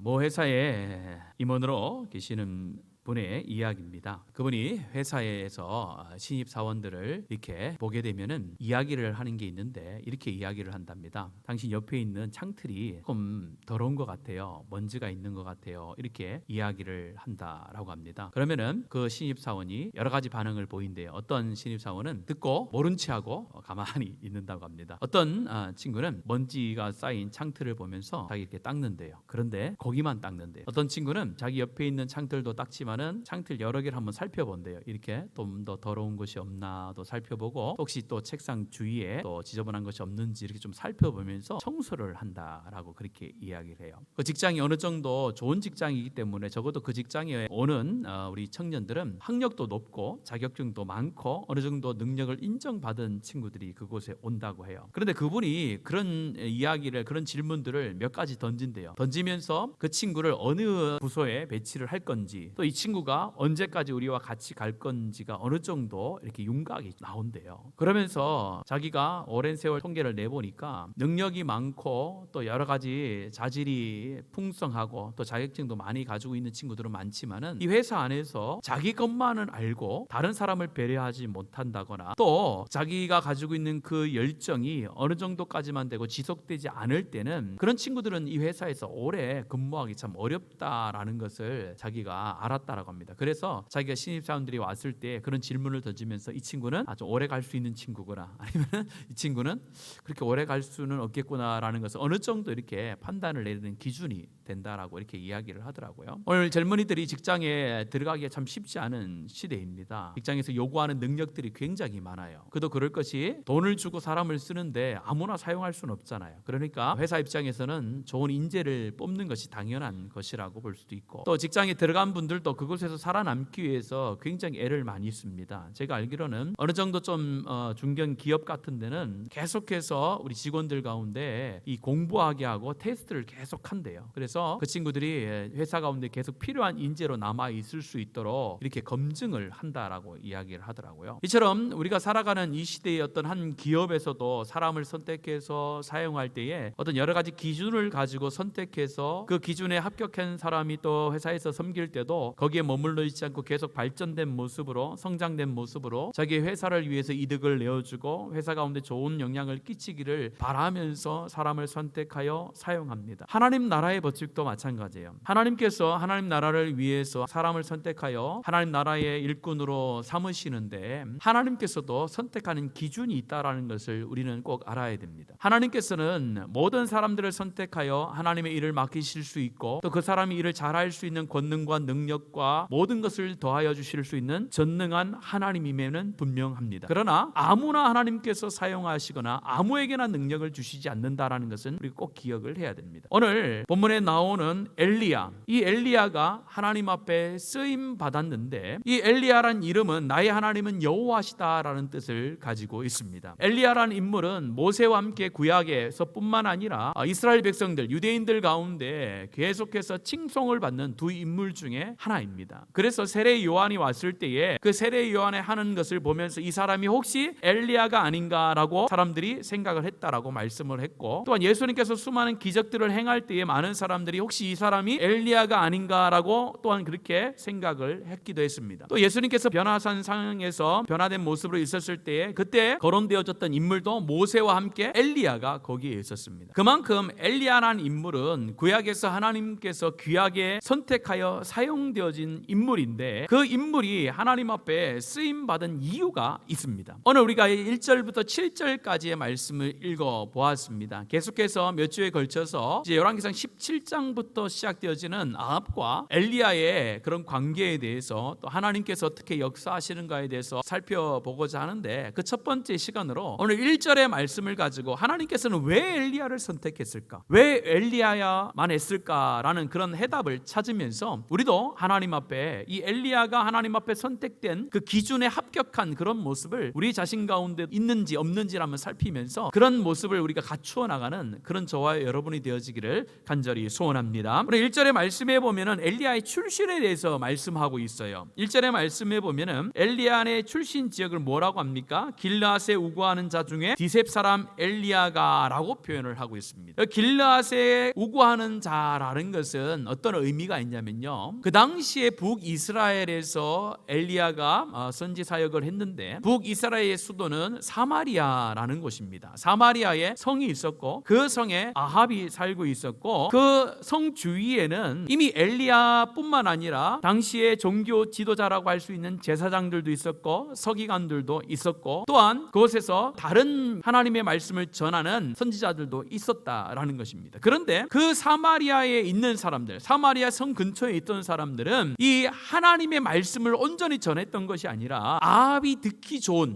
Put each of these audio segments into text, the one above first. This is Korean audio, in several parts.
모 회사에 임원으로 계시는 분의 이야기입니다. 그분이 회사에서 신입 사원들을 이렇게 보게 되면은 이야기를 하는 게 있는데 이렇게 이야기를 한답니다. 당신 옆에 있는 창틀이 조금 더러운 것 같아요. 먼지가 있는 것 같아요. 이렇게 이야기를 한다라고 합니다. 그러면은 그 신입 사원이 여러 가지 반응을 보인대요. 어떤 신입 사원은 듣고 모른 체하고 가만히 있는다고 합니다. 어떤 친구는 먼지가 쌓인 창틀을 보면서 자기 이렇게 닦는데요. 그런데 거기만 닦는데요. 어떤 친구는 자기 옆에 있는 창틀도 닦지만은 창틀 여러 개를 한번 살펴본대요. 이렇게 좀 더 더러운 것이 없나도 살펴보고 혹시 또 책상 주위에 또 지저분한 것이 없는지 이렇게 좀 살펴보면서 청소를 한다라고 그렇게 이야기를 해요. 그 직장이 어느 정도 좋은 직장이기 때문에 적어도 그 직장에 오는 우리 청년들은 학력도 높고 자격증도 많고 어느 정도 능력을 인정받은 친구들이 그곳에 온다고 해요. 그런데 그분이 그런 이야기를 그런 질문들을 몇 가지 던진대요. 던지면서 그 친구를 어느 부서에 배치를 할 건지 또 이 친구가 언제까지 우리와 같이 갈 건지가 어느 정도 이렇게 윤곽이 나온대요. 그러면서 자기가 오랜 세월 통계를 내보니까 능력이 많고 또 여러 가지 자질이 풍성하고 또 자격증도 많이 가지고 있는 친구들은 많지만은 이 회사 안에서 자기 것만은 알고 다른 사람을 배려하지 못한다거나 또 자기가 가지고 있는 그 열정이 어느 정도까지만 되고 지속되지 않을 때는 그런 친구들은 이 회사에서 오래 근무하기 참 어렵다라는 것을 자기가 알았다라고 합니다. 그래서 자기가 신입사원들이 왔을 때 그런 질문을 던지면서 이 친구는 아주 오래 갈 수 있는 친구구나, 아니면 이 친구는 그렇게 오래 갈 수는 없겠구나라는 것을 어느 정도 이렇게 판단을 내리는 기준이 된다라고 이렇게 이야기를 하더라고요. 오늘 젊은이들이 직장에 들어가기가 참 쉽지 않은 시대입니다. 직장에서 요구하는 능력들이 굉장히 많아요. 그도 그럴 것이 돈을 주고 사람을 쓰는데 아무나 사용할 수는 없잖아요. 그러니까 회사 입장에서는 좋은 인재를 뽑는 것이 당연한 것이라고 볼 수도 있고 또 직장에 들어간 분들도 그곳에서 살아남기 위해서 굉장히 애를 많이 씁니다. 제가 알기로는 어느 정도 좀 중견 기업 같은 데는 계속해서 우리 직원들 가운데 이 공부하게 하고 테스트를 계속 한대요. 그래서 그 친구들이 회사 가운데 계속 필요한 인재로 남아 있을 수 있도록 이렇게 검증을 한다라고 이야기를 하더라고요. 이처럼 우리가 살아가는 이 시대의 어떤 한 기업에서도 사람을 선택해서 사용할 때에 어떤 여러 가지 기준을 가지고 선택해서 그 기준에 합격한 사람이 또 회사에서 섬길 때도 거기에 머물러 있지 않고 계속 발전된 모습으로 성장된 모습으로 자기 회사를 위해서 이득을 내어주고 회사 가운데 좋은 영향을 끼치기를 바라면서 사람을 선택하여 사용합니다. 하나님 나라의 법칙도 마찬가지예요. 하나님께서 하나님 나라를 위해서 사람을 선택하여 하나님 나라의 일꾼으로 삼으시는데 하나님께서도 선택하는 기준이 있다라는 것을 우리는 꼭 알아야 됩니다. 하나님께서는 모든 사람들을 선택하여 하나님의 일을 맡기실 수 있고 또 그 사람이 일을 잘할 수 있는 권능과 능력과 모든 것을 더하여 주실 수 있는 전능한 하나님임에는 분명합니다. 그러나 아무나 하나님께서 사용하시거나 아무에게나 능력을 주시지 않는다라는 것은 우리가 꼭 기억을 해야 됩니다. 오늘 본문에 나오는 엘리야, 이 엘리야가 하나님 앞에 쓰임 받았는데 이 엘리야란 이름은 나의 하나님은 여호와시다라는 뜻을 가지고 있습니다. 엘리야라는 인물은 모세와 함께 구약에서 뿐만 아니라 이스라엘 백성들 유대인들 가운데 계속해서 칭송을 받는 두 인물 중에 하나입니다. 그래서 세례 요한이 왔을 때에 그 세례 요한의 하는 것을 보면서 이 사람이 혹시 엘리야가 아닌가라고 사람들이 생각을 했다라고 말씀을 했고 또한 예수님께서 수많은 기적들을 행할 때에 많은 사람들이 혹시 이 사람이 엘리야가 아닌가라고 또한 그렇게 생각을 했기도 했습니다. 또 예수님께서 변화산 상에서 변화된 모습으로 있었을 때에 그때 거론되어졌던 인물도 모세와 함께 엘리야가 거기에 있었습니다. 그만큼 엘리야라는 인물은 구약에서 하나님께서 귀하게 선택하여 사용되어진 인물인데 그 인물이 하나님 앞에 쓰임받은 이유가 있습니다. 오늘 우리가 1절부터 7절까지의 말씀을 읽어보았습니다. 계속해서 몇 주에 걸쳐서 이제 열왕기상 17장부터 시작되어지는 아합과 엘리야의 그런 관계에 대해서 또 하나님께서 어떻게 역사하시는가에 대해서 살펴보고자 하는데 그 첫 번째 시간으로 오늘 1절의 말씀을 가지고 하나님께서는 왜 엘리야를 선택했을까? 왜 엘리야야만 했을까라는 그런 해답을 찾으면서 우리도 하나님 하나님 앞에 이 엘리야가 하나님 앞에 선택된 그 기준에 합격한 그런 모습을 우리 자신 가운데 있는지 없는지를 한번 살피면서 그런 모습을 우리가 갖추어 나가는 그런 저와 여러분이 되어지기를 간절히 소원합니다. 우리 1절의 말씀에 보면은 엘리야의 출신에 대해서 말씀하고 있어요. 1절의 말씀에 보면은 엘리야의 출신 지역을 뭐라고 합니까? 길르앗에 우거하는 자 중에 디셉 사람 엘리야가라고 표현을 하고 있습니다. 길르앗에 우거하는 자라는 것은 어떤 의미가 있냐면요, 그 당시에 북이스라엘에서 엘리야가 선지 사역을 했는데 북이스라엘의 수도는 사마리아라는 곳입니다. 사마리아에 성이 있었고 그 성에 아합이 살고 있었고 그 성 주위에는 이미 엘리야뿐만 아니라 당시에 종교 지도자라고 할 수 있는 제사장들도 있었고 서기관들도 있었고 또한 그곳에서 다른 하나님의 말씀을 전하는 선지자들도 있었다라는 것입니다. 그런데 그 사마리아에 있는 사람들, 사마리아 성 근처에 있던 사람들은 이 하나님의 말씀을 온전히 전했던 것이 아니라 아합이 듣기 좋은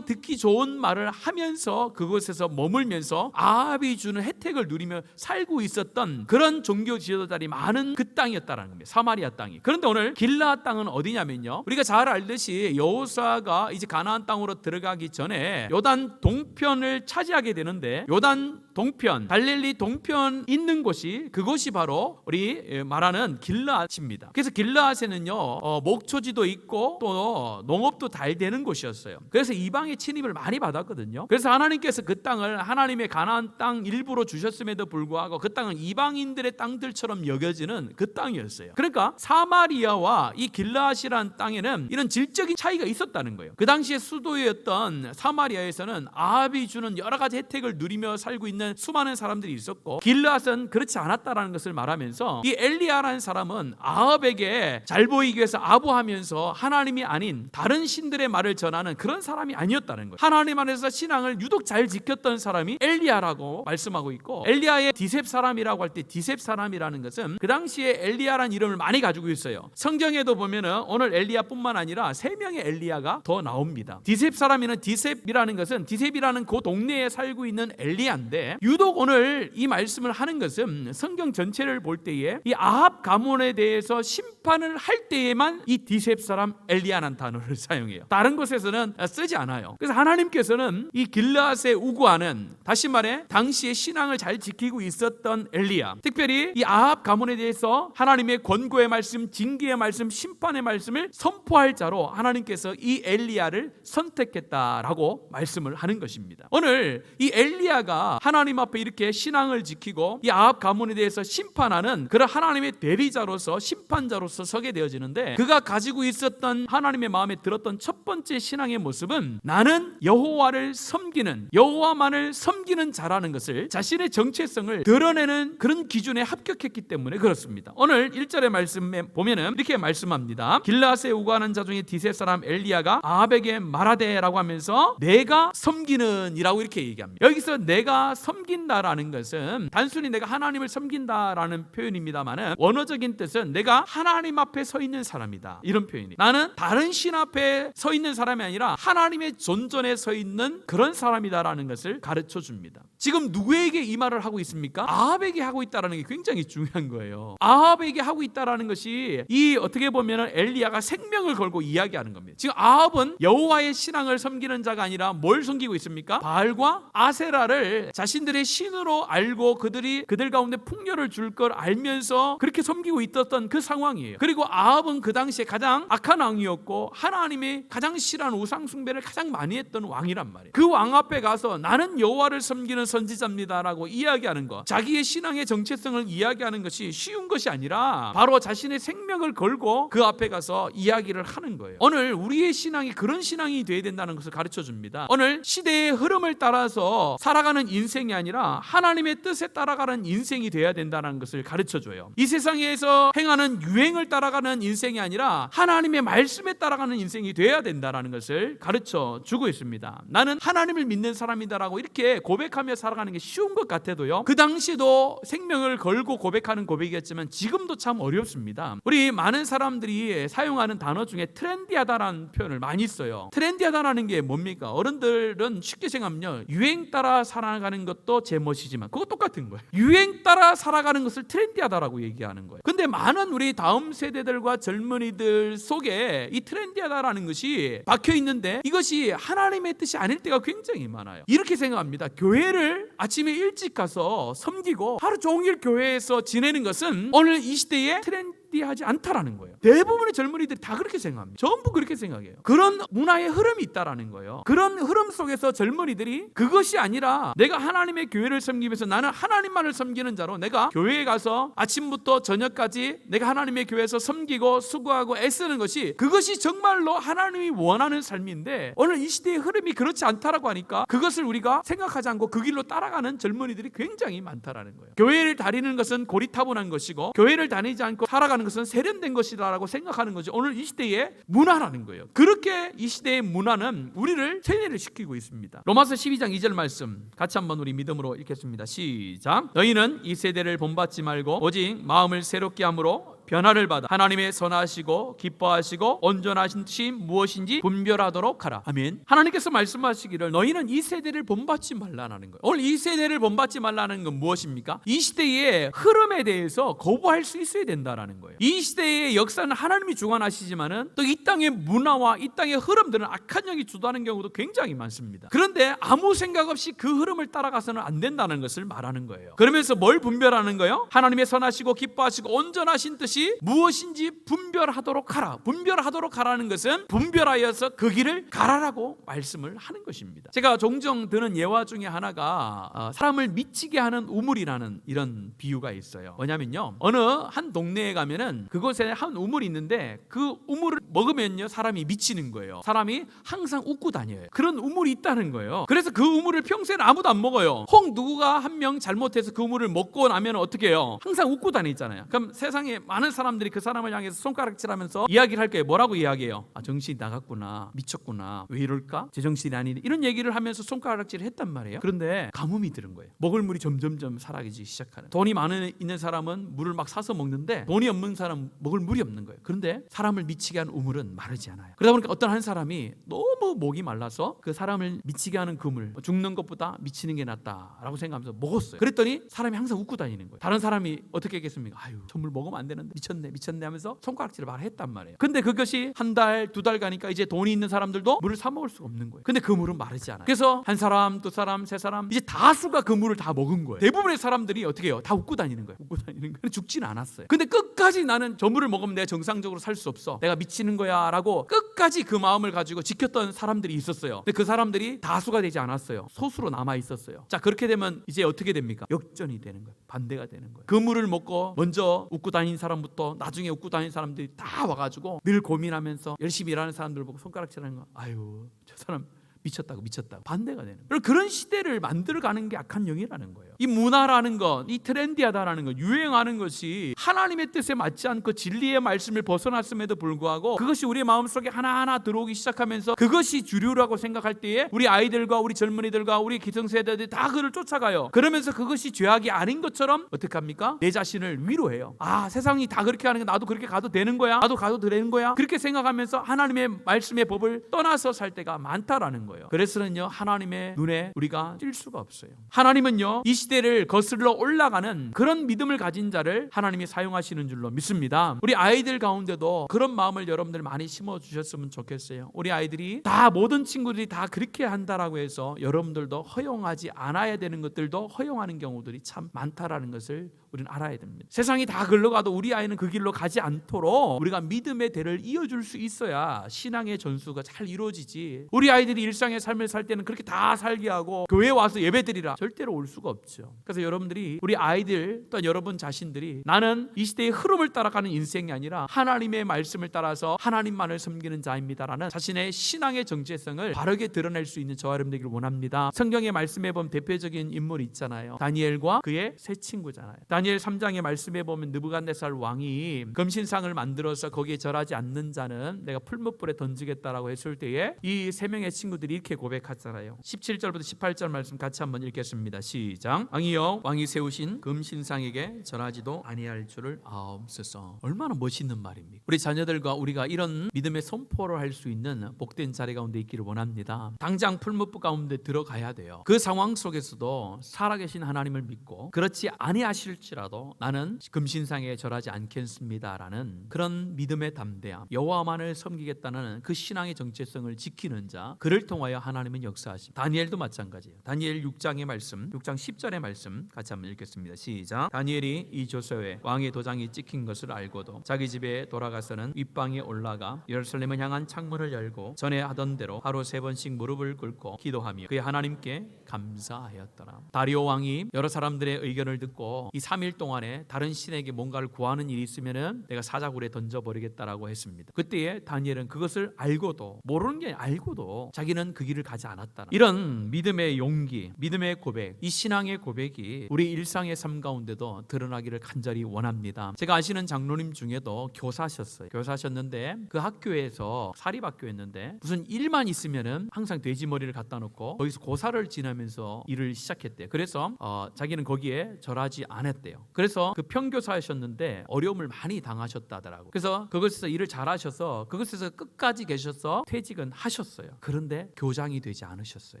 말을 하면서 그곳에서 머물면서 아합이 주는 혜택을 누리며 살고 있었던 그런 종교 지도자들이 많은 그 땅이었다는 겁니다. 사마리아 땅이. 그런데 오늘 길르앗 땅은 어디냐면요, 우리가 잘 알듯이 여호수아가 이제 가나안 땅으로 들어가기 전에 요단 동편을 차지하게 되는데 요단 동편, 갈릴리 동편 있는 곳이 그곳이 바로 우리 말하는 길르앗입니다. 그래서 길르앗에는요 목초지도 있고 또 농업도 잘 되는 곳이었어요. 그래서 이방의 침입을 많이 받았거든요. 그래서 하나님께서 그 땅을 하나님의 가나안 땅 일부로 주셨음에도 불구하고 그 땅은 이방인들의 땅들처럼 여겨지는 그 땅이었어요. 그러니까 사마리아와 이 길르앗이라는 땅에는 이런 질적인 차이가 있었다는 거예요. 그 당시에 수도였던 사마리아에서는 아합이 주는 여러 가지 혜택을 누리며 살고 있는 수많은 사람들이 있었고 길르앗은 그렇지 않았다라는 것을 말하면서 이 엘리야라는 사람은 아합에게 잘 보이기 위해서 아부하면서 하나님이 아닌 다른 신들의 말을 전하는 그런 사람이 아니었다는 거예요. 하나님 안에서 신앙을 유독 잘 지켰던 사람이 엘리야라고 말씀하고 있고 엘리야의 디셉 사람이라고 할 때 디셉 사람이라는 것은 그 당시에 엘리야라는 이름을 많이 가지고 있어요. 성경에도 보면은 오늘 엘리야뿐만 아니라 3명의 엘리야가 더 나옵니다. 디셉 사람이는 디셉이라는 것은 디셉이라는 그 동네에 살고 있는 엘리야인데 유독 오늘 이 말씀을 하는 것은 성경 전체를 볼 때에 이 아합 가문에 대해서 심판을 할 때에만 이 디셉 사람 엘리야라는 단어를 사용해요. 다른 곳에서는 쓰지 않아요. 그래서 하나님께서는 이 길르앗에 우거하는, 다시 말해 당시에 신앙을 잘 지키고 있었던 엘리야, 특별히 이 아합 가문에 대해서 하나님의 권고의 말씀, 징계의 말씀, 심판의 말씀을 선포할 자로 하나님께서 이 엘리야를 선택했다라고 말씀을 하는 것입니다. 오늘 이 엘리야가 하나님 앞에 이렇게 신앙을 지키고 이 아합 가문에 대해서 심판하는 그런 하나님의 대리자로서 심판자로서 서게 되어지는데 그가 가지고 있었던 하나님의 마음에 들었던 첫 번째 신앙의 모습은 나는 여호와를 섬기는, 여호와만을 섬기는 자라는 것을, 자신의 정체성을 드러내는 그런 기준에 합격했기 때문에 그렇습니다. 오늘 1절의 말씀에 보면은 이렇게 말씀합니다. 길르앗에 우거하는 자 중에 디셉 사람 엘리야가 아합에게 말하되라고 하면서 내가 섬기는 이라고 이렇게 얘기합니다. 여기서 내가 섬긴다라는 것은 단순히 내가 하나님을 섬긴다라는 표현입니다만은 원어적인 뜻은 내가 하나님 앞에 서 있는 사람이다, 이런 표현이에요. 나는 다른 신 앞에 서 있는 사람이 아니라 하나님의 존전에 서 있는 그런 사람이다라는 것을 가르쳐 줍니다. 지금 누구에게 이 말을 하고 있습니까? 아합에게 하고 있다라는 게 굉장히 중요한 거예요. 아합에게 하고 있다라는 것이 이 어떻게 보면 엘리야가 생명을 걸고 이야기하는 겁니다. 지금 아합은 여호와의 신앙을 섬기는 자가 아니라 뭘 섬기고 있습니까? 바알과 아세라를 자신들의 신으로 알고 그들 가운데 풍요를 줄 걸 알면서 그렇게 섬기고 있었던 그 상황이에요. 그리고 아합은 그 당시에 가장 악한 왕이었고 하나님의 가장 싫어하는 우상 숭배를 가장 많이 했던 왕이란 말이에요. 그 왕 앞에 가서 나는 여호와를 섬기는 선지자입니다라고 이야기하는 것, 자기의 신앙의 정체성을 이야기하는 것이 쉬운 것이 아니라 바로 자신의 생명을 걸고 그 앞에 가서 이야기를 하는 거예요. 오늘 우리의 신앙이 그런 신앙이 되어야 된다는 것을 가르쳐 줍니다. 오늘 시대의 흐름을 따라서 살아가는 인생이 아니라 하나님의 뜻에 따라가는 인생이 되어야 된다는 것을 가르쳐 줘요. 이 세상에서 행하는 유행을 따라가는 인생이 아니라 하나님의 말씀에 따라가는 인생이 되어야 된다는 것을 가르쳐 주고 있습니다. 나는 하나님을 믿는 사람이다라고 이렇게 고백하며 살아가는 게 쉬운 것 같아도요, 그 당시도 생명을 걸고 고백하는 고백이었지만 지금도 참 어렵습니다. 우리 많은 사람들이 사용하는 단어 중에 트렌디하다라는 표현을 많이 써요. 트렌디하다라는 게 뭡니까? 어른들은 쉽게 생각하면요, 유행 따라 살아가는 것도 제 멋이지만 그거 똑같은 거예요. 유행 따라 살아가는 것을 트렌디하다라고 얘기하는 거예요. 근데 그런데 많은 우리 다음 세대들과 젊은이들 속에 이 트렌디하다라는 것이 박혀 있는데 이것이 하나님의 뜻이 아닐 때가 굉장히 많아요. 이렇게 생각합니다. 교회를 아침에 일찍 가서 섬기고 하루 종일 교회에서 지내는 것은 오늘 이 시대의 트렌디하지 않다라는 거예요. 대부분의 젊은이들이 다 그렇게 생각합니다. 전부 그렇게 생각해요. 그런 문화의 흐름이 있다라는 거예요. 그런 흐름 속에서 젊은이들이 그것이 아니라 내가 하나님의 교회를 섬기면서 나는 하나님만을 섬기는 자로 내가 교회에 가서 아침부터 저녁까지 내가 하나님의 교회에서 섬기고 수고하고 애쓰는 것이 그것이 정말로 하나님이 원하는 삶인데 오늘 이 시대의 흐름이 그렇지 않다라고 하니까 그것을 우리가 생각하지 않고 그 길로 따라가는 젊은이들이 굉장히 많다라는 거예요. 교회를 다니는 것은 고리타분한 것이고 교회를 다니지 않고 살아가는 것은 세련된 것이다라고 생각하는 것이 오늘 이 시대의 문화라는 거예요. 그렇게 이 시대의 문화는 우리를 세뇌를 시키고 있습니다. 로마서 12장 2절 말씀 같이 한번 우리 믿음으로 읽겠습니다. 시작. 너희는 이 세대를 본받지 말고 오직 마음을 새롭게 함으로 변화를 받아 하나님의 선하시고 기뻐하시고 온전하신 뜻이 무엇인지 분별하도록 하라. 아멘. 하나님께서 말씀하시기를 너희는 이 세대를 본받지 말라는 거예요. 오늘 이 세대를 본받지 말라는 건 무엇입니까? 이 시대의 흐름에 대해서 거부할 수 있어야 된다라는 거예요. 이 시대의 역사는 하나님이 주관하시지만은 또 이 땅의 문화와 이 땅의 흐름들은 악한 영이 주도하는 경우도 굉장히 많습니다. 그런데 아무 생각 없이 그 흐름을 따라가서는 안 된다는 것을 말하는 거예요. 그러면서 뭘 분별하는 거예요? 하나님의 선하시고 기뻐하시고 온전하신 뜻이 무엇인지 분별하도록 하라. 분별하도록 하라는 것은 분별하여서 그 길을 가라라고 말씀을 하는 것입니다. 제가 종종 드는 예화 중에 하나가 사람을 미치게 하는 우물이라는 이런 비유가 있어요. 뭐냐면요, 어느 한 동네에 가면은 그곳에 한 우물이 있는데 그 우물을 먹으면요 사람이 미치는 거예요. 사람이 항상 웃고 다녀요. 그런 우물이 있다는 거예요. 그래서 그 우물을 평소에는 아무도 안 먹어요. 혹 누구가 한 명 잘못해서 그 우물을 먹고 나면 어떻게 해요? 항상 웃고 다니잖아요. 그럼 세상에 많은 사람들이 그 사람을 향해서 손가락질하면서 이야기를 할 거예요. 뭐라고 이야기해요? 아, 정신이 나갔구나, 미쳤구나, 왜 이럴까? 제정신이 아니네, 이런 얘기를 하면서 손가락질을 했단 말이에요. 그런데 가뭄이 들은 거예요. 먹을 물이 점점점 사라지기 시작하는. 돈이 있는 사람은 물을 막 사서 먹는데 돈이 없는 사람은 먹을 물이 없는 거예요. 그런데 사람을 미치게 하는 우물은 마르지 않아요. 그러다 보니까 어떤 한 사람이 너무 목이 말라서 그 사람을 미치게 하는 그 물, 죽는 것보다 미치는 게 낫다라고 생각하면서 먹었어요. 그랬더니 사람이 항상 웃고 다니는 거예요. 다른 사람이 어떻게 했겠습니까? 아유, 저 물 먹으면 안 되는데 미쳤네 하면서 손가락질을 말했단 말이에요. 근데 그것이 한 달, 두 달 가니까 이제 돈이 있는 사람들도 물을 사 먹을 수가 없는 거예요. 근데 그 물은 마르지 않아요. 그래서 한 사람, 두 사람, 세 사람, 이제 다수가 그 물을 다 먹은 거예요. 대부분의 사람들이 어떻게 해요? 다 웃고 다니는 거예요. 웃고 다니는 거예요. 죽지는 않았어요. 근데 끝까지 나는 저 물을 먹으면 내가 정상적으로 살 수 없어, 내가 미치는 거야 라고 끝까지 그 마음을 가지고 지켰던 사람들이 있었어요. 근데 그 사람들이 다수가 되지 않았어요. 소수로 남아 있었어요. 자, 그렇게 되면 이제 어떻게 됩니까? 역전이 되는 거예요. 반대가 되는 거예요. 그 물을 먹고 먼저 웃고 다닌 사람부터 나중에 웃고 다니는 사람들이 다 와가지고 늘 고민하면서 열심히 일하는 사람들 보고 손가락질하는 거, 아유, 저 사람 미쳤다고 반대가 되는 거예요. 그런 시대를 만들어가는 게 악한 영이라는 거예요. 이 문화라는 것, 이 트렌디하다라는 것, 유행하는 것이 하나님의 뜻에 맞지 않고 진리의 말씀을 벗어났음에도 불구하고 그것이 우리의 마음속에 하나하나 들어오기 시작하면서 그것이 주류라고 생각할 때에 우리 아이들과 우리 젊은이들과 우리 기성세대들이 다 그를 쫓아가요. 그러면서 그것이 죄악이 아닌 것처럼 어떻게 합니까? 내 자신을 위로해요. 아, 세상이 다 그렇게 하는 게 나도 그렇게 가도 되는 거야? 나도 가도 되는 거야? 그렇게 생각하면서 하나님의 말씀의 법을 떠나서 살 때가 많다라는 거예요. 그래서는요, 하나님의 눈에 우리가 띌 수가 없어요. 하나님은요, 이 시대를 거슬러 올라가는 그런 믿음을 가진 자를 하나님이 사용하시는 줄로 믿습니다. 우리 아이들 가운데도 그런 마음을 여러분들 많이 심어주셨으면 좋겠어요. 우리 아이들이 다, 모든 친구들이 다 그렇게 한다라고 해서 여러분들도 허용하지 않아야 되는 것들도 허용하는 경우들이 참 많다라는 것을 우리는 알아야 됩니다. 세상이 다 글로 가도 우리 아이는 그 길로 가지 않도록 우리가 믿음의 대를 이어줄 수 있어야 신앙의 전수가 잘 이루어지지. 우리 아이들이 일상의 삶을 살 때는 그렇게 다 살게 하고 교회에 와서 예배드리라 절대로 올 수가 없죠. 그래서 여러분들이, 우리 아이들 또한 여러분 자신들이 나는 이 시대의 흐름을 따라가는 인생이 아니라 하나님의 말씀을 따라서 하나님만을 섬기는 자입니다라는 자신의 신앙의 정체성을 바르게 드러낼 수 있는 저와 여러분 되기를 원합니다. 성경의 말씀에 보면 대표적인 인물이 있잖아요. 다니엘과 그의 세 친구잖아요. 다니엘 3장의 말씀에 보면 느부갓네살 왕이 금신상을 만들어서 거기에 절하지 않는 자는 내가 풀무불에 던지겠다라고 했을 때에 이 세 명의 친구들이 이렇게 고백하잖아요. 17절부터 18절 말씀 같이 한번 읽겠습니다. 시작. 왕이여, 왕이 세우신 금신상에게 절하지도 아니할 줄을 아옵소서. 얼마나 멋있는 말입니까? 우리 자녀들과 우리가 이런 믿음의 선포를 할 수 있는 복된 자리 가운데 있기를 원합니다. 당장 풀무불 가운데 들어가야 돼요. 그 상황 속에서도 살아계신 하나님을 믿고 그렇지 아니하실지 할지라도 나는 금신상에 절하지 않겠습니다라는 그런 믿음의 담대함, 여호와만을 섬기겠다는 그 신앙의 정체성을 지키는 자, 그를 통하여 하나님은 역사하십니다. 다니엘도 마찬가지예요. 다니엘 6장의 말씀, 6장 10절의 말씀 같이 한번 읽겠습니다. 시작. 다니엘이 이 조서에 왕의 도장이 찍힌 것을 알고도 자기 집에 돌아가서는 윗방에 올라가 예루살렘을 향한 창문을 열고 전에 하던 대로 하루 3번씩 무릎을 꿇고 기도하며 그의 하나님께 감사하였더라. 다리오 왕이 여러 사람들의 의견을 듣고 이 3일 동안에 다른 신에게 뭔가를 구하는 일이 있으면은 내가 사자굴에 던져버리겠다라고 했습니다. 그때에 다니엘은 그것을 알고도, 모르는 게 알고도 자기는 그 길을 가지 않았다. 이런 믿음의 용기, 믿음의 고백, 이 신앙의 고백이 우리 일상의 삶 가운데도 드러나기를 간절히 원합니다. 제가 아시는 장로님 중에도 교사셨는데 그 학교에서 사립학교였는데 무슨 일만 있으면은 항상 돼지 머리를 갖다 놓고 거기서 고사를 지내면서 일을 시작했대요. 그래서 자기는 거기에 절하지 않았대요. 그래서 그 평교사셨는데 어려움을 많이 당하셨다더라고. 그래서 그것에서 일을 잘하셔서 그것에서 끝까지 계셔서 퇴직은 하셨어요. 그런데 교장이 되지 않으셨어요.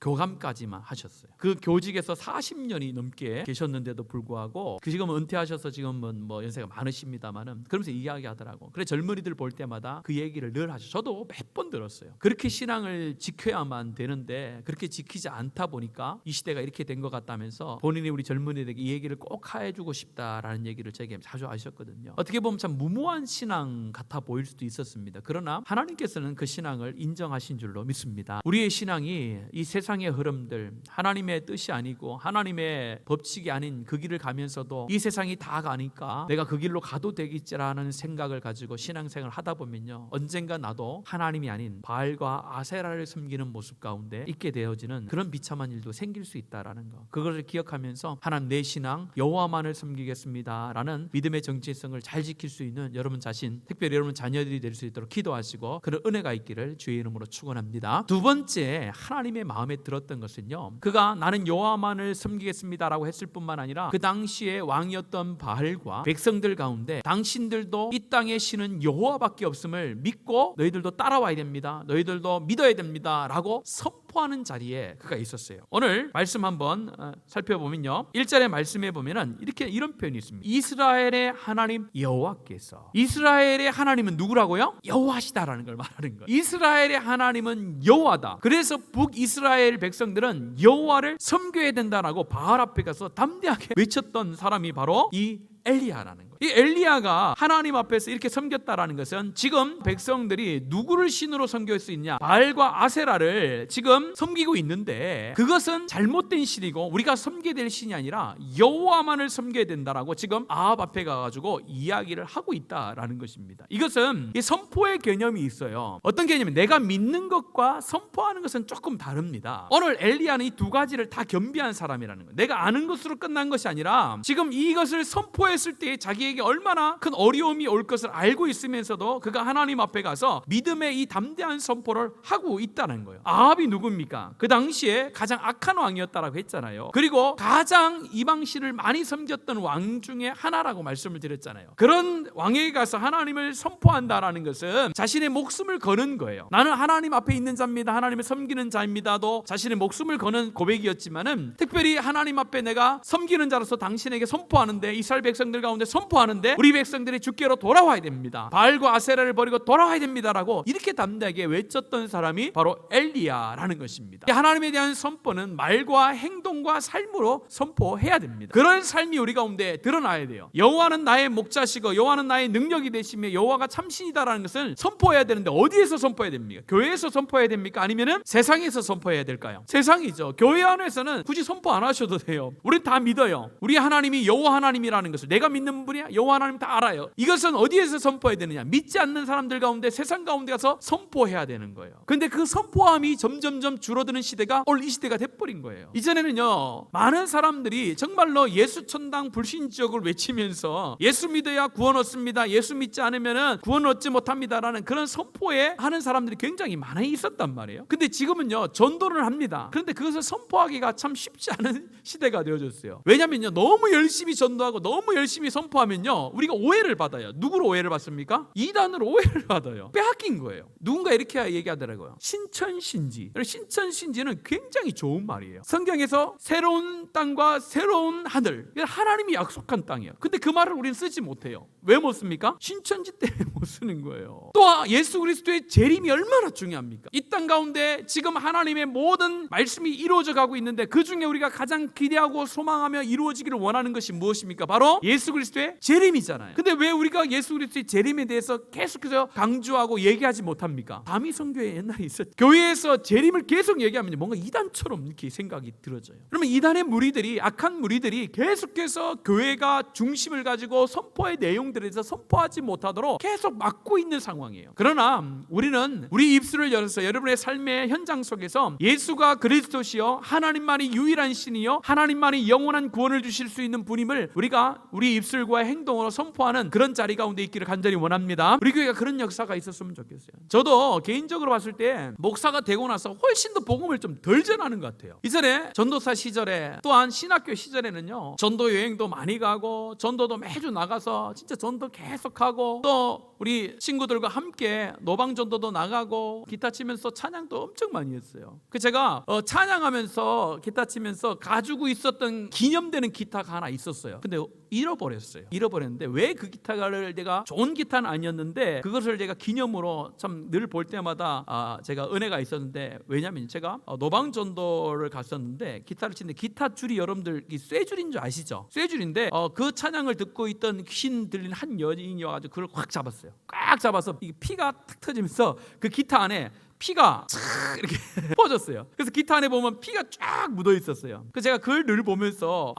교감까지만 하셨어요. 그 교직에서 40년이 넘게 계셨는데도 불구하고 지금은 은퇴하셔서 지금은 뭐 연세가 많으십니다만은 그러면서 이야기하더라고. 그래 젊은이들 볼 때마다 그 얘기를 늘 하셔. 저도 몇 번 들었어요. 그렇게 신앙을 지켜야만 되는데 그렇게 지키지 않다 보니까 이 시대가 이렇게 된 것 같다면서 본인이 우리 젊은이들에게 이 얘기를 꼭 해주고 싶다라는 얘기를 제게 자주 하셨거든요. 어떻게 보면 참 무모한 신앙 같아 보일 수도 있었습니다. 그러나 하나님께서는 그 신앙을 인정하신 줄로 믿습니다. 우리의 신앙이 이 세상의 흐름들, 하나님의 뜻이 아니고 하나님의 법칙이 아닌 그 길을 가면서도 이 세상이 다 가니까 내가 그 길로 가도 되겠지라는 생각을 가지고 신앙생활을 하다 보면요, 언젠가 나도 하나님이 아닌 바알과 아세라를 섬기는 모습 가운데 있게 되어지는 그런 비참한 일도 생길 수 있다라는 거, 그것을 기억하면서 하나님 내 신앙 여호와만을 섬기겠습니다라는 믿음의 정체성을 잘 지킬 수 있는 여러분 자신, 특별히 여러분 자녀들이 될 수 있도록 기도하시고 그런 은혜가 있기를 주의 이름으로 축원합니다. 두 번째, 하나님의 마음에 들었던 것은요, 그가 나는 여호와만을 섬기겠습니다라고 했을 뿐만 아니라 그 당시에 왕이었던 바알과 백성들 가운데 당신들도 이 땅의 신은 여호와밖에 없음을 믿고 너희들도 따라와야 됩니다, 너희들도 믿어야 됩니다 라고 선포하는 자리에 그가 있었어요. 오늘 말씀 한번 살펴보면요, 1절의 말씀에 보면은 이런 표현이 있습니다. 이스라엘의 하나님 여호와께서. 이스라엘의 하나님은 누구라고요? 여호와시다라는 걸 말하는 거예요. 이스라엘의 하나님은 여호와다. 그래서 북이스라엘 백성들은 여호와를 섬겨야 된다라고 바알 앞에 가서 담대하게 외쳤던 사람이 바로 이 엘리야라는 거예요. 이 엘리야가 하나님 앞에서 이렇게 섬겼다라는 것은 지금 백성들이 누구를 신으로 섬길 수 있냐? 바알과 아세라를 지금 섬기고 있는데 그것은 잘못된 신이고 우리가 섬겨야 될 신이 아니라 여호와만을 섬겨야 된다라고 지금 아합 앞에 가가지고 이야기를 하고 있다라는 것입니다. 이것은 이 선포의 개념이 있어요. 어떤 개념이냐면 내가 믿는 것과 선포하는 것은 조금 다릅니다. 오늘 엘리야는 이 두 가지를 다 겸비한 사람이라는 거예요. 내가 아는 것으로 끝난 것이 아니라 지금 이것을 선포했을 때 자기에게 얼마나 큰 어려움이 올 것을 알고 있으면서도 그가 하나님 앞에 가서 믿음의 이 담대한 선포를 하고 있다는 거예요. 아합이 누굽니까? 그 당시에 가장 악한 왕이었다라고 했잖아요. 그리고 가장 이방신을 많이 섬겼던 왕 중에 하나라고 말씀을 드렸잖아요. 그런 왕에게 가서 하나님을 선포한다라는 것은 자신의 목숨을 거는 거예요. 나는 하나님 앞에 있는 자입니다, 하나님을 섬기는 자입니다도 자신의 목숨을 거는 고백이었지만은 특별히 하나님 앞에 내가 섬기는 자로서 당신에게 선포하는데, 이스라엘 백성들 가운데 선포하는데 우리 백성들이 주께로 돌아와야 됩니다, 바알과 아세라를 버리고 돌아와야 됩니다라고 이렇게 담대하게 외쳤던 사람이 바로 엘리야라는 것입니다. 하나님에 대한 선포는 말과 행동과 삶으로 선포해야 됩니다. 그런 삶이 우리 가운데 드러나야 돼요. 여호와는 나의 목자시고 여호와는 나의 능력이 되시며 여호와가 참신이다라는 것을 선포해야 되는데 어디에서 선포해야 됩니까? 교회에서 선포해야 됩니까? 아니면은 세상에서 선포해야 될까요? 세상이죠. 교회 안에서는 굳이 선포 안 하셔도 돼요. 우린 다 믿어요. 우리 하나님이 여호와 하나님이라는 것을 내가 믿는 분이야, 여호와 하나님 다 알아요. 이것은 어디에서 선포해야 되느냐? 믿지 않는 사람들 가운데, 세상 가운데 가서 선포해야 되는 거예요. 근데 그 선포함이 점점점 줄어드는 시대가 오늘 이 시대가 돼버린 거예요. 이전에는요, 많은 사람들이 정말로 예수 천당 불신지옥을 외치면서 예수 믿어야 구원 얻습니다, 예수 믿지 않으면 구원 얻지 못합니다라는 그런 선포에 하는 사람들이 굉장히 많이 있었단 말이에요. 근데 지금은요, 전도를 합니다. 그런데 그것을 선포하기가 참 쉽지 않은 시대가 되어졌어요. 왜냐면요, 너무 열심히 전도하고 너무 열심히 선포하면요 하면요 우리가 오해를 받아요. 누구로 오해를 받습니까? 이단으로 오해를 받아요. 빼앗긴 거예요. 누군가 이렇게 얘기하더라고요. 신천신지. 신천신지는 굉장히 좋은 말이에요. 성경에서 새로운 땅과 새로운 하늘, 하나님이 약속한 땅이에요. 근데 그 말을 우리는 쓰지 못해요. 왜 못 씁니까? 신천지 때문에 못 쓰는 거예요. 또 예수 그리스도의 재림이 얼마나 중요합니까? 이 땅 가운데 지금 하나님의 모든 말씀이 이루어져 가고 있는데 그 중에 우리가 가장 기대하고 소망하며 이루어지기를 원하는 것이 무엇입니까? 바로 예수 그리스도의 재림이잖아요. 근데 왜 우리가 예수 그리스도의 재림에 대해서 계속해서 강조하고 얘기하지 못합니까? 다미 선교회 옛날에 있었죠. 교회에서 재림을 계속 얘기하면 뭔가 이단처럼 이렇게 생각이 들어져요. 그러면 이단의 무리들이, 악한 무리들이 계속해서 교회가 중심을 가지고 선포의 내용들에 대해서 선포하지 못하도록 계속 막고 있는 상황이에요. 그러나 우리는 우리 입술을 열어서 여러분의 삶의 현장 속에서 예수가 그리스도시요 하나님만이 유일한 신이요 하나님만이 영원한 구원을 주실 수 있는 분임을 우리가 우리 입술과 행동으로 선포하는 그런 자리 가운데 있기를 간절히 원합니다. 우리 교회가 그런 역사가 있었으면 좋겠어요. 저도 개인적으로 봤을 때 목사가 되고 나서 훨씬 더 복음을 좀 덜 전하는 것 같아요. 이전에 전도사 시절에 또한 신학교 시절에는요 전도 여행도 많이 가고 전도도 매주 나가서 진짜 전도 계속하고 또 우리 친구들과 함께 노방전도도 나가고 기타 치면서 찬양도 엄청 많이 했어요. 그 제가 찬양하면서 기타 치면서 가지고 있었던 기념되는 기타가 하나 있었어요. 근데 잃어버렸는데 왜 그 기타를 내가 좋은 기타는 아니었는데 그것을 제가 기념으로 참 늘 볼 때마다 제가 은혜가 있었는데, 왜냐하면 제가 노방전도를 갔었는데 기타를 치는데 기타 줄이 여러분들 쇠줄인 줄 아시죠? 쇠줄인데 그 찬양을 듣고 있던 귀신 들린 한 여인이 와가지고 그걸 꽉 잡았어요. 꽉 잡아서 피가 탁 터지면서 그 기타 안에 피가 쫙 이렇게 퍼졌어요. 그래서 기타 안에 보면 피가 쫙 묻어 있었어요. 그래서 제가 그걸 늘 보면서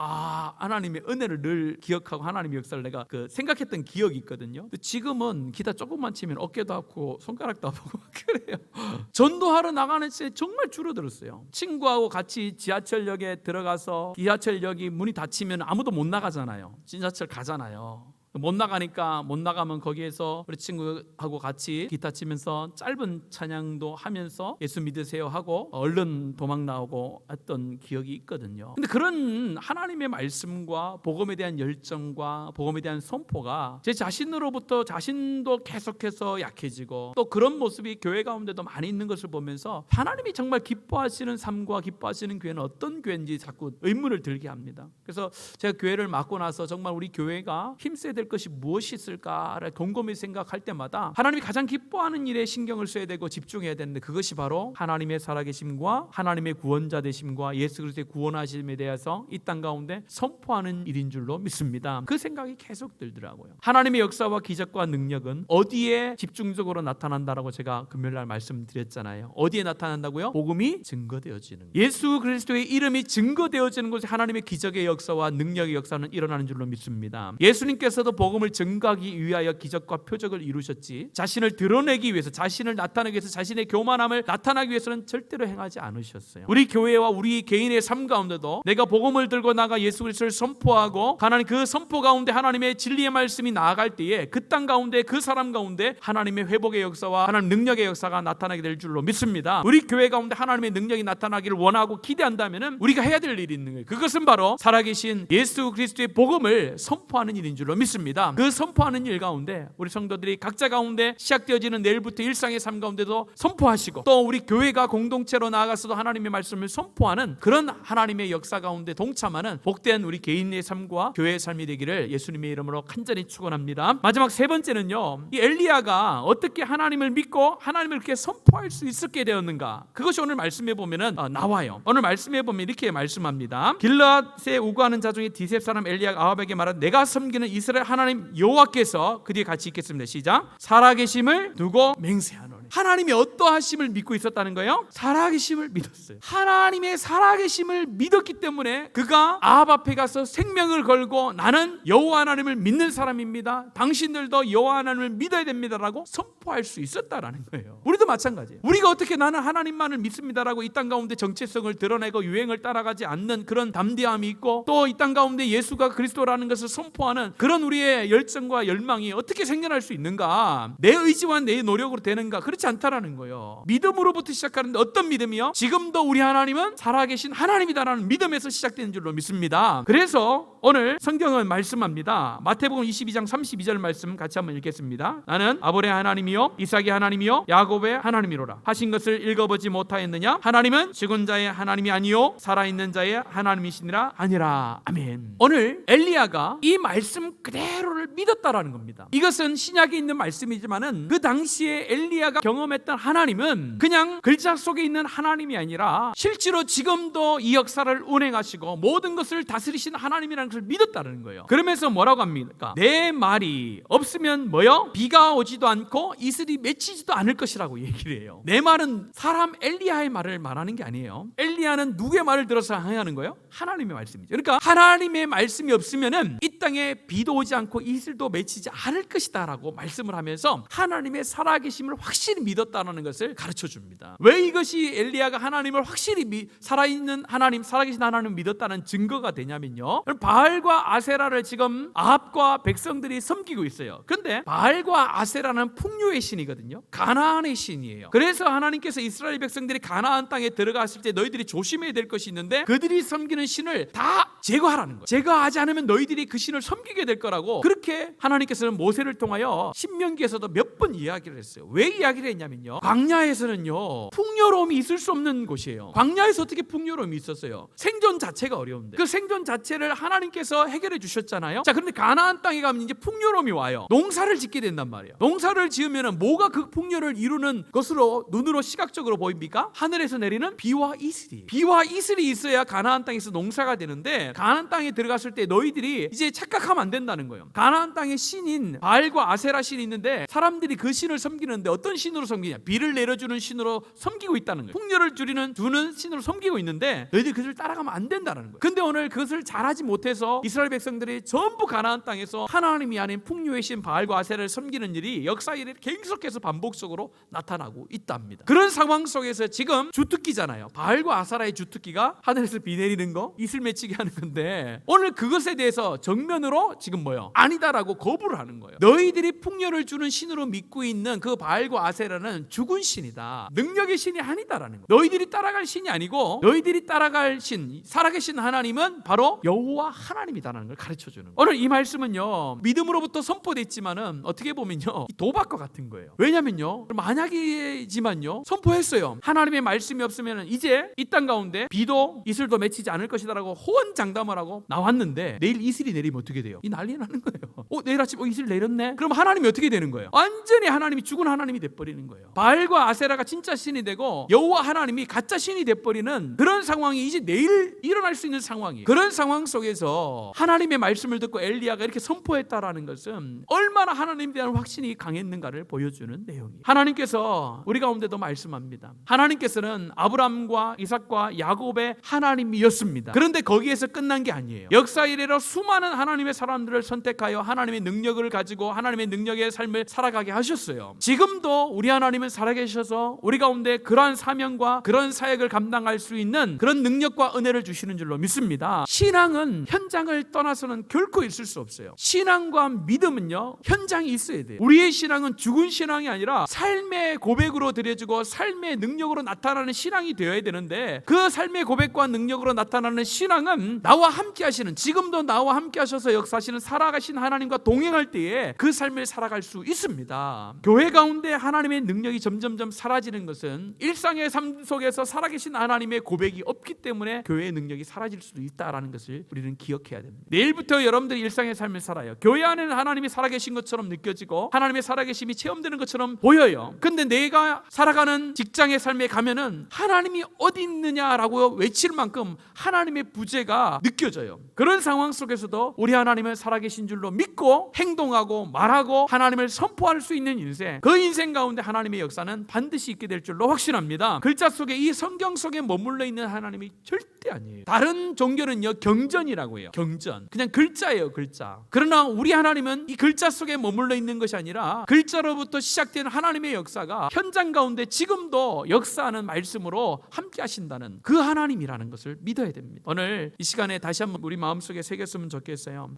하나님의 은혜를 늘 기억하고 하나님의 역사를 내가 생각했던 기억이 있거든요. 근데 지금은 기타 조금만 치면 어깨도 아프고 손가락도 아프고 그래요. 전도하러 나가는 시간이 정말 줄어들었어요. 친구하고 같이 지하철역에 들어가서 지하철역이 문이 닫히면 아무도 못 나가잖아요. 지하철 가잖아요. 못 나가면 거기에서 우리 친구하고 같이 기타 치면서 짧은 찬양도 하면서 예수 믿으세요 하고 얼른 도망 나오고 했던 기억이 있거든요. 근데 그런 하나님의 말씀과 복음에 대한 열정과 복음에 대한 선포가 제 자신으로부터 자신도 계속해서 약해지고 또 그런 모습이 교회 가운데도 많이 있는 것을 보면서 하나님이 정말 기뻐하시는 삶과 기뻐하시는 교회는 어떤 교회인지 자꾸 의문을 들게 합니다. 그래서 제가 교회를 맡고 나서 정말 우리 교회가 힘써야 될 것이 무엇이 있을까를 곰곰이 생각할 때마다 하나님이 가장 기뻐하는 일에 신경을 써야 되고 집중해야 되는데, 그것이 바로 하나님의 살아계심과 하나님의 구원자 되심과 예수 그리스도의 구원하심에 대해서 이 땅 가운데 선포하는 일인 줄로 믿습니다. 그 생각이 계속 들더라고요. 하나님의 역사와 기적과 능력은 어디에 집중적으로 나타난다라고 제가 금요일날 말씀드렸잖아요. 어디에 나타난다고요? 복음이 증거되어지는, 예수 그리스도의 이름이 증거되어지는 곳에 하나님의 기적의 역사와 능력의 역사는 일어나는 줄로 믿습니다. 예수님께서도 복음을 증거하기 위하여 기적과 표적을 이루셨지 자신을 드러내기 위해서, 자신을 나타내기 위해서, 자신의 교만함을 나타나기 위해서는 절대로 행하지 않으셨어요. 우리 교회와 우리 개인의 삶 가운데도 내가 복음을 들고 나가 예수 그리스도를 선포하고 하나님 그 선포 가운데 하나님의 진리의 말씀이 나아갈 때에 그 땅 가운데 그 사람 가운데 하나님의 회복의 역사와 하나님 능력의 역사가 나타나게 될 줄로 믿습니다. 우리 교회 가운데 하나님의 능력이 나타나기를 원하고 기대한다면 우리가 해야 될 일이 있는 거예요. 그것은 바로 살아계신 예수 그리스도의 복음을 선포하는 일인 줄로 믿습니다. 그 선포하는 일 가운데 우리 성도들이 각자 가운데 시작되어지는 내일부터 일상의 삶 가운데도 선포하시고, 또 우리 교회가 공동체로 나아가서도 하나님의 말씀을 선포하는 그런 하나님의 역사 가운데 동참하는 복된 우리 개인의 삶과 교회의 삶이 되기를 예수님의 이름으로 간절히 축원합니다. 마지막 세 번째는요, 이 엘리야가 어떻게 하나님을 믿고 하나님을 그렇게 선포할 수 있었게 되었는가, 그것이 오늘 말씀해 보면은 나와요. 오늘 말씀해 보면 이렇게 말씀합니다. 길르앗에 우거하는 자 중에 디셉 사람 엘리야가 아합에게 말한 내가 섬기는 이스라엘 하나님 여호와께서, 그 뒤에 같이 읽겠습니다. 시작. 살아계심을 두고 맹세하노니. 하나님이 어떠하심을 믿고 있었다는 거예요? 살아계심을 믿었어요. 하나님의 살아계심을 믿었기 때문에 그가 아합 앞에 가서 생명을 걸고 나는 여호와 하나님을 믿는 사람입니다, 당신들도 여호와 하나님을 믿어야 됩니다라고 선포할 수 있었다라는 거예요. 우리도 마찬가지예요. 우리가 어떻게 나는 하나님만을 믿습니다라고 이 땅 가운데 정체성을 드러내고 유행을 따라가지 않는 그런 담대함이 있고, 또 이 땅 가운데 예수가 그리스도라는 것을 선포하는 그런 우리의 열정과 열망이 어떻게 생겨날 수 있는가? 내 의지와 내 노력으로 되는가? 그렇지 그렇지 않다라는 거예요. 믿음으로부터 시작하는데 어떤 믿음이요? 지금도 우리 하나님은 살아계신 하나님이다라는 믿음에서 시작되는 줄로 믿습니다. 그래서 오늘 성경은 말씀합니다. 마태복음 22장 32절 말씀 같이 한번 읽겠습니다. 나는 아브라함의 하나님이요 이삭의 하나님이요 야곱의 하나님이로라 하신 것을 읽어보지 못하였느냐? 하나님은 죽은 자의 하나님이 아니요 살아있는 자의 하나님이시니라 아니라. 아멘. 오늘 엘리야가 이 말씀 그대로를 믿었다라는 겁니다. 이것은 신약에 있는 말씀이지만은 그 당시에 엘리야가 경험했던 하나님은 그냥 글자 속에 있는 하나님이 아니라 실제로 지금도 이 역사를 운행하시고 모든 것을 다스리신 하나님이라는 것을 믿었다는 거예요. 그러면서 뭐라고 합니까? 내 말이 없으면 뭐요? 비가 오지도 않고 이슬이 맺히지도 않을 것이라고 얘기를 해요. 내 말은 사람 엘리야의 말을 말하는 게 아니에요. 엘리야는 누구의 말을 들어서 행하는 거예요? 하나님의 말씀이죠. 그러니까 하나님의 말씀이 없으면은 이 땅에 비도 오지 않고 이슬도 맺히지 않을 것이다 라고 말씀을 하면서 하나님의 살아계심을 확실히 믿었다는 것을 가르쳐 줍니다. 왜 이것이 엘리야가 하나님을 확실히 살아있는 하나님, 살아계신 하나님을 믿었다는 증거가 되냐면요, 바알과 아세라를 지금 아합과 백성들이 섬기고 있어요. 그런데 바알과 아세라는 풍요의 신이거든요. 가나안의 신이에요. 그래서 하나님께서 이스라엘 백성들이 가나안 땅에 들어갔을 때 너희들이 조심해야 될 것이 있는데 그들이 섬기는 신을 다 제거하라는 거예요. 제거하지 않으면 너희들이 그 신을 섬기게 될 거라고, 그렇게 하나님께서는 모세를 통하여 신명기에서도 몇 번 이야기를 했어요. 왜 이야기를 했냐면요, 광야에서는요 풍요로움이 있을 수 없는 곳이에요. 광야에서 어떻게 풍요로움이 있었어요? 생존 자체가 어려운데 그 생존 자체를 하나님께서 해결해 주셨잖아요. 자, 그런데 가나안 땅에 가면 이제 풍요로움이 와요. 농사를 짓게 된단 말이에요. 농사를 지으면 뭐가 그 풍요를 이루는 것으로 눈으로 시각적으로 보입니까? 하늘에서 내리는 비와 이슬이. 비와 이슬이 있어야 가나안 땅에서 농사가 되는데, 가나안 땅에 들어갔을 때 너희들이 이제 착각하면 안 된다는 거예요. 가나안 땅에 신인 바알과 아세라 신이 있는데 사람들이 그 신을 섬기는데 어떤 신으로 섬기냐? 비를 내려주는 신으로 섬기고 있다는 거예요. 풍요를 주는 신으로 섬기고 있는데 너희들이 그것을 따라가면 안 된다는 거예요. 근데 오늘 그것을 잘하지 못해서 이스라엘 백성들이 전부 가나안 땅에서 하나님이 아닌 풍요의 신 바알과 아세라를 섬기는 일이 역사에 계속해서 반복적으로 나타나고 있답니다. 그런 상황 속에서 지금 주특기잖아요. 바알과 아세라의 주특기가 하늘에서 비 내리는 거, 이슬 맺히게 하는 건데 오늘 그것에 대해서 정면으로 지금 뭐요? 아니다라고 거부를 하는 거예요. 너희들이 풍요를 주는 신으로 믿고 있는 그 바알과 아세라는 죽은 신이다. 능력의 신이 아니다라는 거예요. 너희들이 따라갈 신이 아니고 너희들이 따라갈 신, 살아계신 하나님은 바로 여호와 하나님이다라는 걸 가르쳐주는 거예요. 오늘 이 말씀은요 믿음으로부터 선포됐지만은 어떻게 보면요 도박과 같은 거예요. 왜냐면요 만약이지만요 선포했어요. 하나님의 말씀이 없으면 이제 이 땅 가운데 비도 이슬도 맺히지 않을 것이다라고 호언장담을 하고 나왔는데 내일 이슬이 내리면 어떻게 돼요? 이 난리 나는 거예요. 내일 아침 이슬 내렸네? 그럼 하나님이 어떻게 되는 거예요? 완전히 하나님이 죽은 하나님이 돼버리는 거예요. 바알과 아세라가 진짜 신이 되고 여호와 하나님이 가짜 신이 돼버리는 그런 상황이 이제 내일 일어날 수 있는 상황이에요. 그런 상황 속에서 하나님의 말씀을 듣고 엘리야가 이렇게 선포했다라는 것은 얼마나 하나님에 대한 확신이 강했는가를 보여주는 내용이에요. 하나님께서 우리 가운데도 말씀합니다. 하나님께서는 아브라함과 이삭과 야곱의 하나님이었습니다. 그런데 거기에서 끝난 게 아니에요. 역사 이래로 수많은 하나님의 사람들을 선택하여 하나님의 능력을 가지고 하나님의 능력의 삶을 살아가게 하셨어요. 지금도 우리 하나님은 살아계셔서 우리 가운데 그러한 사명과 그런 사역을 감당할 수 있는 그런 능력과 은혜를 주시는 줄로 믿습니다. 신앙은 현장을 떠나서는 결코 있을 수 없어요. 신앙과 믿음은요 현장이 있어야 돼요. 우리의 신앙은 죽은 신앙이 아니라 삶의 고백으로 드려지고 삶의 능력으로 나타나는 신앙이 되어야 되는데, 그 삶의 고백과 능력으로 나타나는 신앙은 나와 함께 하시는, 지금도 나와 함께 하셔서 역사하시는 살아가신 하나님과 동행할 때에 그 삶을 살아갈 수 있습니다. 교회 가운데 하나님의 능력이 점점점 사라지는 것은 일상의 삶 속에서 살아계신 하나님의 고백이 없기 때문에 교회의 능력이 사라질 수도 있다라는 것을 우리는 기억해야 됩니다. 내일부터 여러분들이 일상의 삶을 살아요. 교회 안에는 하나님이 살아계신 것처럼 느껴지고 하나님의 살아계심이 체험되는 것처럼 보여요. 근데 내가 살아가는 직장의 삶에 가면은 하나님이 어디 있느냐라고 외칠 만큼 하나님의 부재가 느껴져요. 그런 상황 속에서도 우리 하나님은 살아계신 줄로 믿고 행동하고 말하고 하나님을 선포할 수 있는 인생, 그 인생 가운데 하나님의 역사는 반드시 있게 될 줄로 확신합니다. 글자 속에, 이 성경 속에 머물러 있는 하나님이 절대 아니에요. 다른 종교는요 경전이라고 해요. 경전, 그냥 글자예요, 글자. 그러나 우리 하나님은 이 글자 속에 머물러 있는 것이 아니라 글자로부터 시작된 하나님의 역사가 현장 가운데 지금도 역사하는 말씀으로 함께 하신다는 그 하나님이라는 것을 믿어야 됩니다. 오늘 이 시간에 시간에 다시 한번 우리 마음속에 새겼으면 좋겠어요.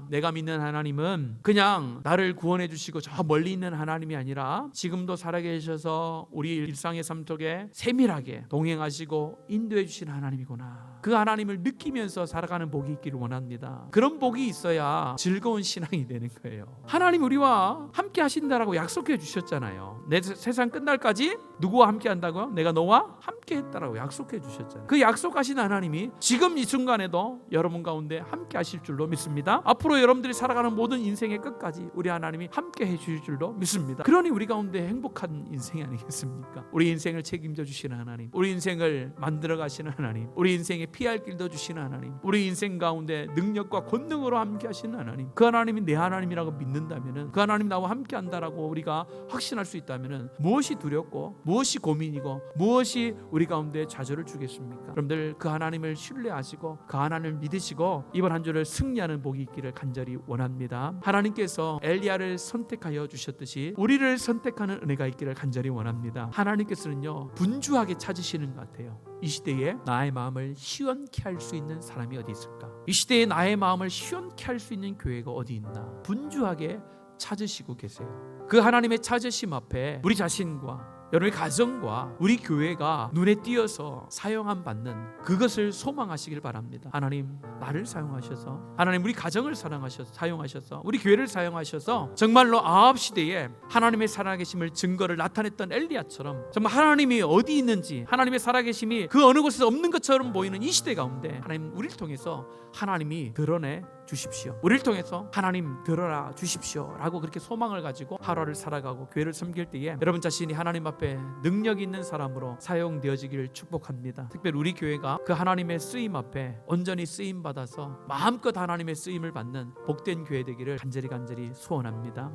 내가 믿는 하나님은 그냥 나를 구원해 주시고 저 멀리 있는 하나님이 아니라 지금도 살아계셔서 우리 일상의 삶 속에 세밀하게 동행하시고 인도해 주시는 하나님이구나. 그 하나님을 느끼면서 살아가는 복이 있기를 원합니다. 그런 복이 있어야 즐거운 신앙이 되는 거예요. 하나님 우리와 함께 하신다라고 약속해 주셨잖아요. 내 세상 끝날까지 누구와 함께 한다고요? 내가 너와 함께 했다라고 약속해 주셨잖아요. 그 약속하신 하나님이 지금 이 순간에도 여러분 가운데 함께 하실 줄로 믿습니다. 앞으로 여러분들이 살아가는 모든 인생의 끝까지 우리 하나님이 함께 해 주실 줄로 믿습니다. 그러니 우리 가운데 행복한 인생이 아니겠습니까? 우리 인생을 책임져 주시는 하나님, 우리 인생을 만들어 가시는 하나님, 우리 인생에 피할 길도 주시는 하나님, 우리 인생 가운데 능력과 권능으로 함께 하시는 하나님, 그 하나님이 내 하나님이라고 믿는다면은, 그 하나님 나와 함께 한다라고 우리가 확신할 수 있다면은 무엇이 두렵고 무엇이 고민이고 무엇이 우리 가운데 좌절을 주겠습니까? 여러분들 그 하나님을 신뢰하시고 그 하나님을 믿으시고 이번 한 주를 승리하는 복이 있기를 간절히 원합니다. 하나님께서 엘리야를 선택하여 주셨듯이 우리를 선택하는 은혜가 있기를 간절히 원합니다. 하나님께서는요 분주하게 찾으시는 것 같아요. 이 시대에 나의 마음을 시원케 할 수 있는 사람이 어디 있을까? 이 시대에 나의 마음을 시원케 할 수 있는 교회가 어디 있나? 분주하게 찾으시고 계세요. 그 하나님의 찾으심 앞에 우리 자신과 여러분의 가정과 우리 교회가 눈에 띄어서 사용함 받는 그것을 소망하시길 바랍니다. 하나님 나를 사용하셔서, 하나님 우리 가정을 사용하셔서 우리 교회를 사용하셔서 정말로 아합 시대에 하나님의 살아계심을 증거를 나타냈던 엘리야처럼 정말 하나님이 어디 있는지, 하나님의 살아계심이 그 어느 곳에서 없는 것처럼 보이는 이 시대 가운데 하나님 우리를 통해서 하나님이 드러내 주십시오. 우리를 통해서 하나님 드러나 주십시오 라고 그렇게 소망을 가지고 하루를 살아가고 교회를 섬길 때에 여러분 자신이 하나님 앞에 능력 있는 사람으로 사용되어지기를 축복합니다. 특별히 우리 교회가 그 하나님의 쓰임 앞에 온전히 쓰임 받아서 마음껏 하나님의 쓰임을 받는 복된 교회 되기를 간절히 소원합니다.